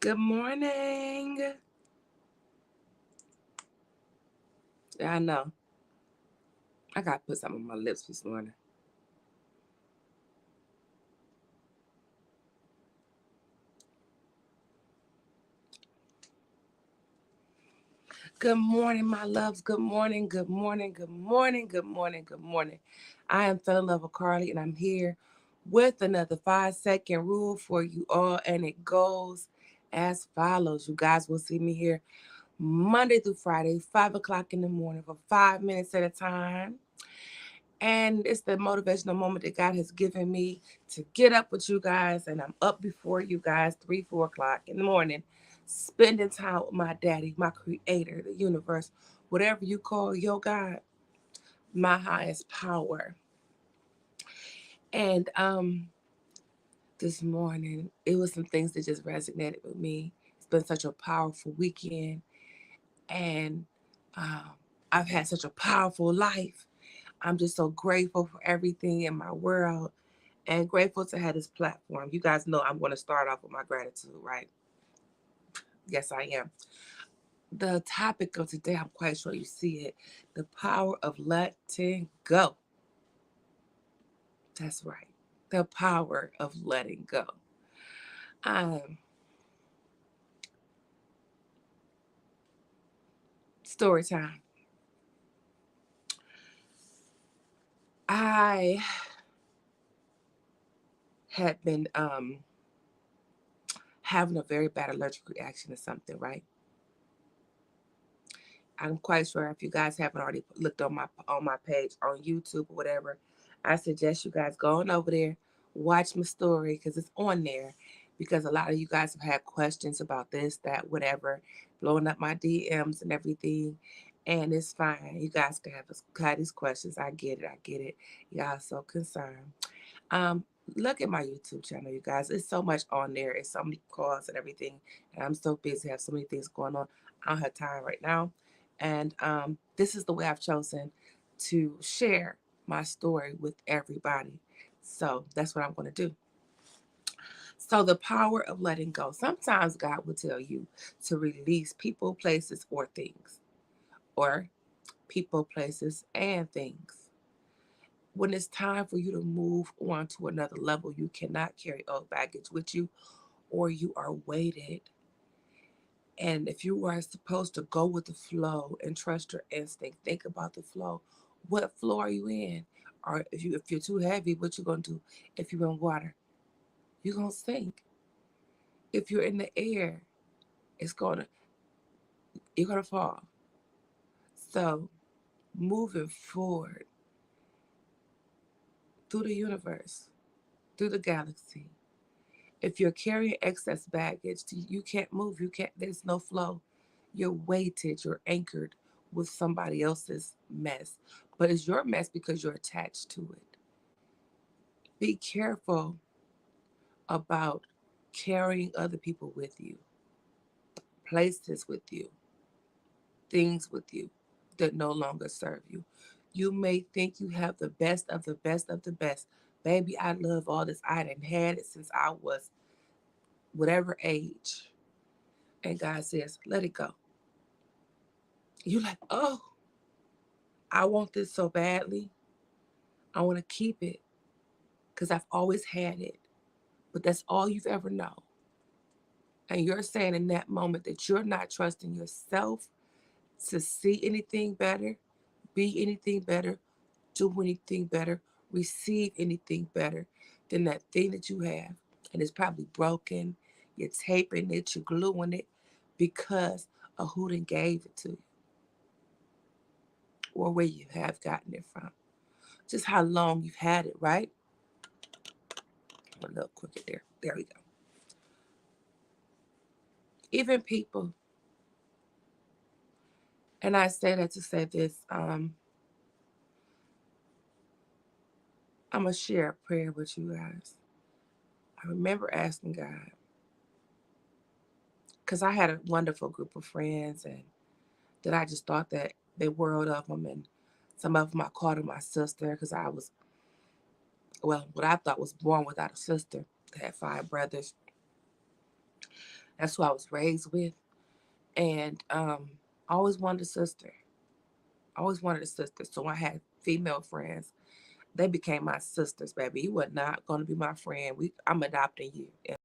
Good morning. Yeah, I know. I gotta put something on my lips this morning. Good morning, my loves. Good morning. Good morning. Good morning. Good morning. Good morning. I am Fell in Love with Carly, and I'm here with another 5 second rule for you all, and it goes as follows. You guys will see me here Monday through Friday, 5 o'clock in the morning for 5 minutes at a time. And it's the motivational moment that God has given me to get up with you guys. And I'm up before you guys, 3, 4 o'clock in the morning, spending time with my daddy, my creator, the universe, whatever you call your God, my highest power. And this morning, it was some things that just resonated with me. It's been such a powerful weekend. And um, I've had such a powerful life. I'm just so grateful for everything in my world and grateful to have this platform. You guys know I'm going to start off with my gratitude, right? Yes, I am. The topic of today, I'm quite sure you see it, the power of letting go. That's right. The power of letting go. Um, Story time. I had been having a very bad allergic reaction to something, right? I'm quite sure if you guys haven't already looked on my page on YouTube or whatever, I suggest you guys go on over there, watch my story because it's on there. Because a lot of you guys have had questions about this, that, whatever, blowing up my DMs and everything, and it's fine. You guys can have these questions. I get it. I get it. Y'all so concerned. Um, Look at my YouTube channel, you guys. It's so much on there. It's so many calls and everything. And I'm so busy. I have so many things going on. I don't have time right now. And this is the way I've chosen to share my story with everybody. So that's what I'm going to do. So the power of letting go. Sometimes God will tell you to release people, places, or things, or people, places, and things. When it's time for you to move on to another level, you cannot carry old baggage with you, or you are weighted. And if you are supposed to go with the flow and trust your instinct, think about the flow. What flow are you in? Or if you're too heavy, what you gonna do? If you're in water, you're gonna sink. If you're in the air, it's gonna you're gonna fall. So moving forward through the universe, through the galaxy, if you're carrying excess baggage, you can't move. You can't. There's no flow. You're weighted. You're anchored with somebody else's mess, but it's your mess because you're attached to it. Be careful about carrying other people with you, places with you, things with you that no longer serve you. You may think you have the best of the best of the best. Baby, I love all this. I done had it since I was whatever age. And God says, let it go. You're like, oh, I want this so badly. I want to keep it because I've always had it. But that's all you've ever known. And you're saying in that moment that you're not trusting yourself to see anything better, be anything better, do anything better, receive anything better than that thing that you have. And it's probably broken. You're taping it, you're gluing it because of who then gave it to you or where you have gotten it from. Just how long you've had it, right? A little quicker there. There we go. Even people, and I say that to say this, I'm going to share a prayer with you guys. I remember asking God, because I had a wonderful group of friends, and that I just thought that the world of them, and some of them I called them my sister, because I was, well, what I thought was born without a sister. I had 5 brothers, That's who I was raised with. And I always wanted a sister. Always wanted a sister. So I had female friends. They became my sisters, baby. You were not going to be my friend. I'm adopting you. And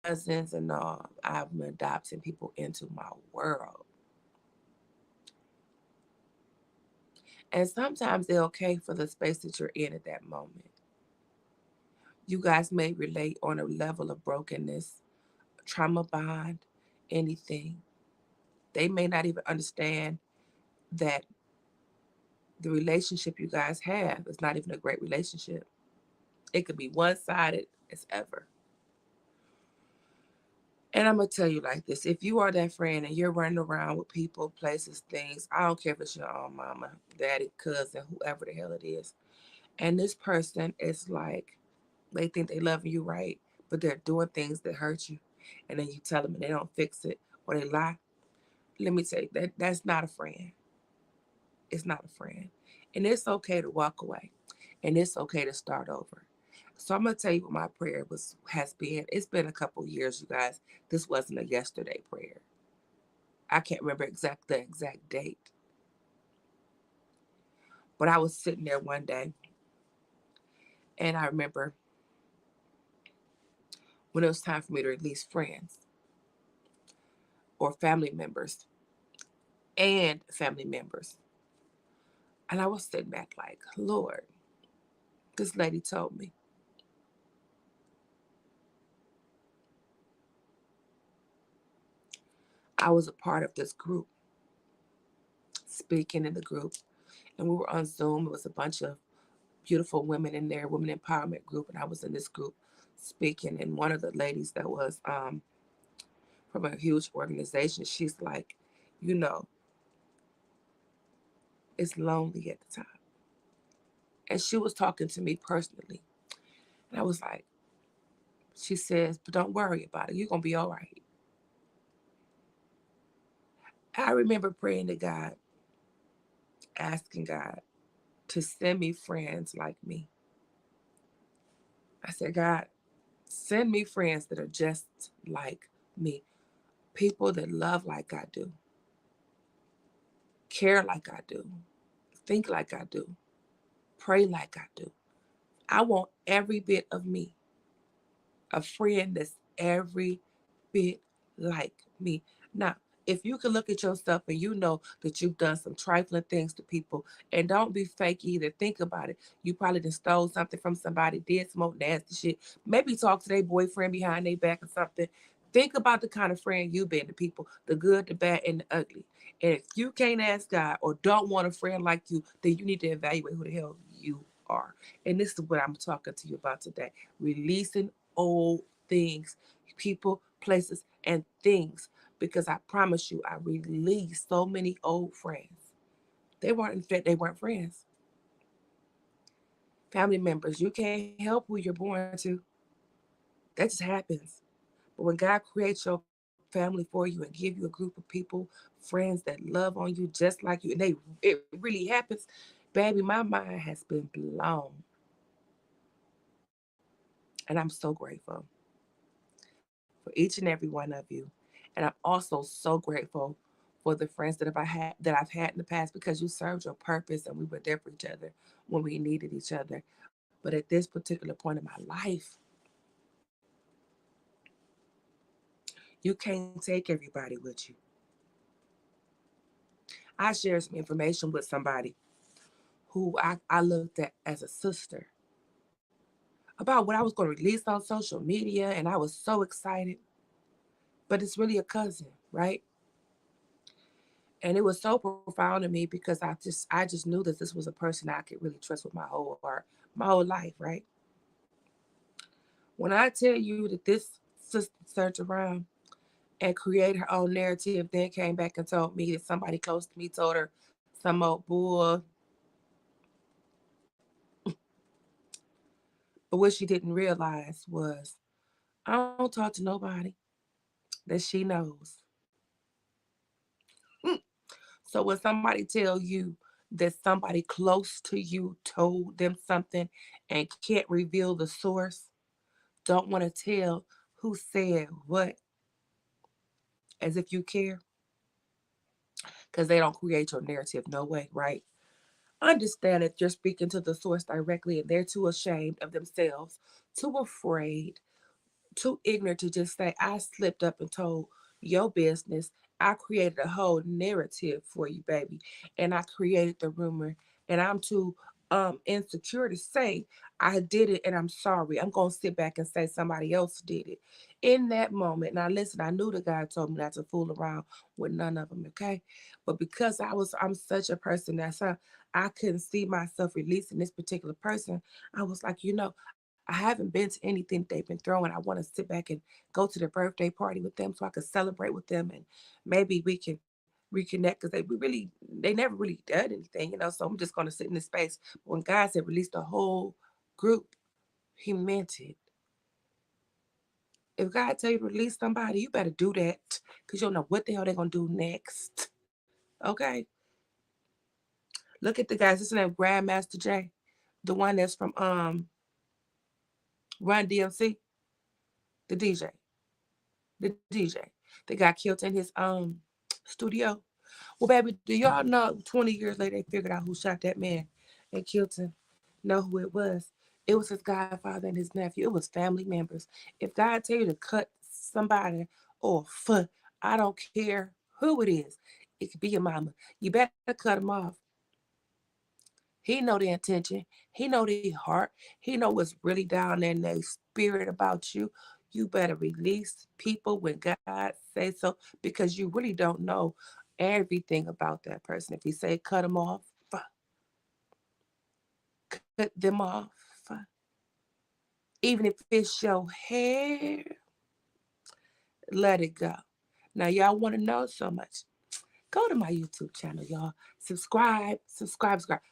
cousins and all, I'm adopting people into my world. And sometimes they're okay for the space that you're in at that moment. You guys may relate on a level of brokenness, trauma bond, anything. They may not even understand that the relationship you guys have is not even a great relationship. It could be one sided as ever. And I'm going to tell you like this, if you are that friend and you're running around with people, places, things, I don't care if it's your own mama, daddy, cousin, whoever the hell it is, and this person is like, they think they loving you right, but they're doing things that hurt you. And then you tell them and they don't fix it or they lie. Let me tell you, that's not a friend. It's not a friend. And it's okay to walk away. And it's okay to start over. So I'm gonna tell you what my prayer has been. It's been a couple years, you guys. This wasn't a yesterday prayer. I can't remember the exact date. But I was sitting there one day and I remember when it was time for me to release friends or family members and family members. And I was sitting back like, Lord, this lady told me I was a part of this group, speaking in the group. And we were on Zoom. It was a bunch of beautiful women in there, women empowerment group. And I was in this group speaking. And one of the ladies that was from a huge organization, she's like, you know, it's lonely at the time. And she was talking to me personally. And I was like, she says, but don't worry about it. You're going to be all right. I remember praying to God, asking God to send me friends like me. I said, God, send me friends that are just like me. People that love like I do, care like I do, think like I do, pray like I do. I want every bit of me, a friend that's every bit like me. Now, if you can look at yourself and you know that you've done some trifling things to people, and don't be fake either. Think about it. You probably done stole something from somebody, did smoke nasty shit, maybe talk to their boyfriend behind their back or something. Think about the kind of friend you've been to people, the good, the bad, and the ugly. And if you can't ask God or don't want a friend like you, then you need to evaluate who the hell you are. And this is what I'm talking to you about today. Releasing old things, people, places, and things. Because I promise you, I released so many old friends. They weren't, in fact, they weren't friends. Family members, you can't help who you're born to. That just happens. But when God creates your family for you and give you a group of people, friends that love on you just like you, and it really happens, baby, my mind has been blown. And I'm so grateful for each and every one of you. And I'm also so grateful for the friends that I've had in the past because you served your purpose and we were there for each other when we needed each other. But at this particular point in my life, you can't take everybody with you. I shared some information with somebody who I looked at as a sister about what I was going to release on social media, and I was so excited. But it's really a cousin, right? And it was so profound to me because I just knew that this was a person I could really trust with my whole heart, my whole life, right? When I tell you that this sister turned around and created her own narrative, then came back and told me that somebody close to me told her some old bull, but what she didn't realize was I don't talk to nobody that she knows. Mm. So when somebody tell you that somebody close to you told them something and can't reveal the source, don't want to tell who said what, as if you care, because they don't create your narrative. No way, right? Understand that you're speaking to the source directly and they're too ashamed of themselves, too afraid, too ignorant to just say, I slipped up and told your business. I created a whole narrative for you, baby. And I created the rumor. And I'm too insecure to say I did it and I'm sorry. I'm gonna sit back and say somebody else did it. In that moment, now listen, I knew the guy told me not to fool around with none of them, okay? But because I'm such a person I couldn't see myself releasing this particular person. I was like, I haven't been to anything they've been throwing. I want to sit back and go to the birthday party with them so I could celebrate with them and maybe we can reconnect because they never really did anything. So I'm just gonna sit in this space. But when God said release the whole group, he meant it. If God tell you to release somebody, you better do that because you don't know what the hell they're gonna do next. Okay. Look at the guys. This name Grandmaster J, the one that's from Run DMC, the DJ. The DJ that got killed in his studio. Well, baby, do y'all know 20 years later they figured out who shot that man and killed him? Know who it was? It was his godfather and his nephew. It was family members. If God tell you to cut somebody off, I don't care who it is. It could be your mama. You better cut him off. He know the intention. He know the heart. He know what's really down in their spirit about you. You better release people when God says so because you really don't know everything about that person. If he say cut them off, cut them off. Even if it's your hair, let it go. Now y'all want to know so much. Go to my YouTube channel, y'all. Subscribe.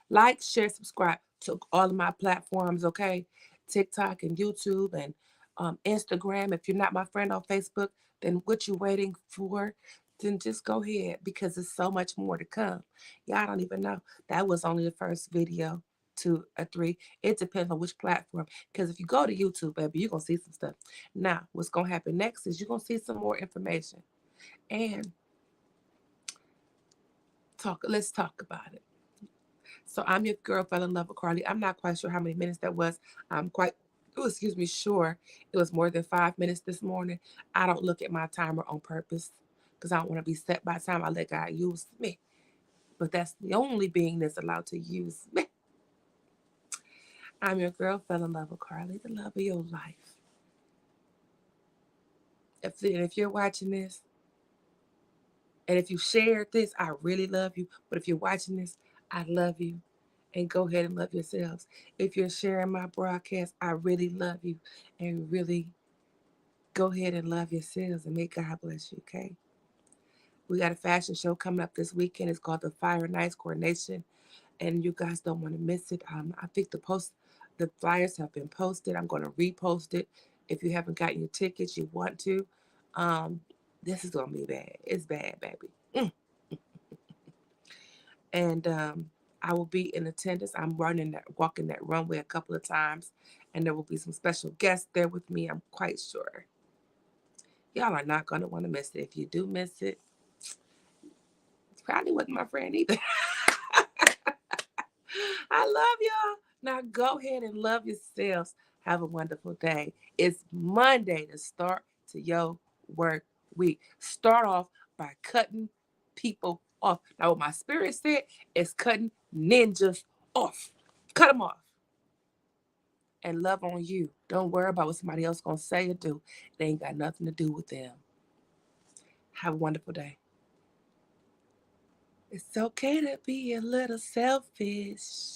Like, share, subscribe to all of my platforms, okay? TikTok and YouTube and Instagram. If you're not my friend on Facebook, then what you waiting for? Then just go ahead because there's so much more to come. Y'all don't even know. That was only the first video, 2 or 3. It depends on which platform. Because if you go to YouTube, baby, you're going to see some stuff. Now, what's going to happen next is you're going to see some more information. And let's talk about it. So I'm your girl, fell in love with Carly. I'm not quite sure how many minutes that was. I'm quite, sure it was more than 5 minutes this morning. I don't look at my timer on purpose because I don't want to be set by time I let God use me. But that's the only being that's allowed to use me. I'm your girl, fell in love with Carly, the love of your life. If you're watching this, and if you shared this, I really love you. But if you're watching this, I love you. And go ahead and love yourselves. If you're sharing my broadcast, I really love you. And really go ahead and love yourselves and may God bless you, okay? We got a fashion show coming up this weekend. It's called the Fire Nights Coronation. And you guys don't want to miss it. I think the flyers have been posted. I'm going to repost it. If you haven't gotten your tickets, you want to. This is going to be bad. It's bad, baby. And I will be in attendance. I'm walking that runway a couple of times, and there will be some special guests there with me. I'm quite sure. Y'all are not gonna want to miss it. If you do miss it, it's probably wasn't my friend either. I love y'all. Now go ahead and love yourselves. Have a wonderful day. It's Monday to start to your work week. Start off by cutting people off. Now, what my spirit said is cutting ninjas off. Cut them off. And love on you. Don't worry about what somebody else gonna say or do. It ain't got nothing to do with them. Have a wonderful day. It's okay to be a little selfish.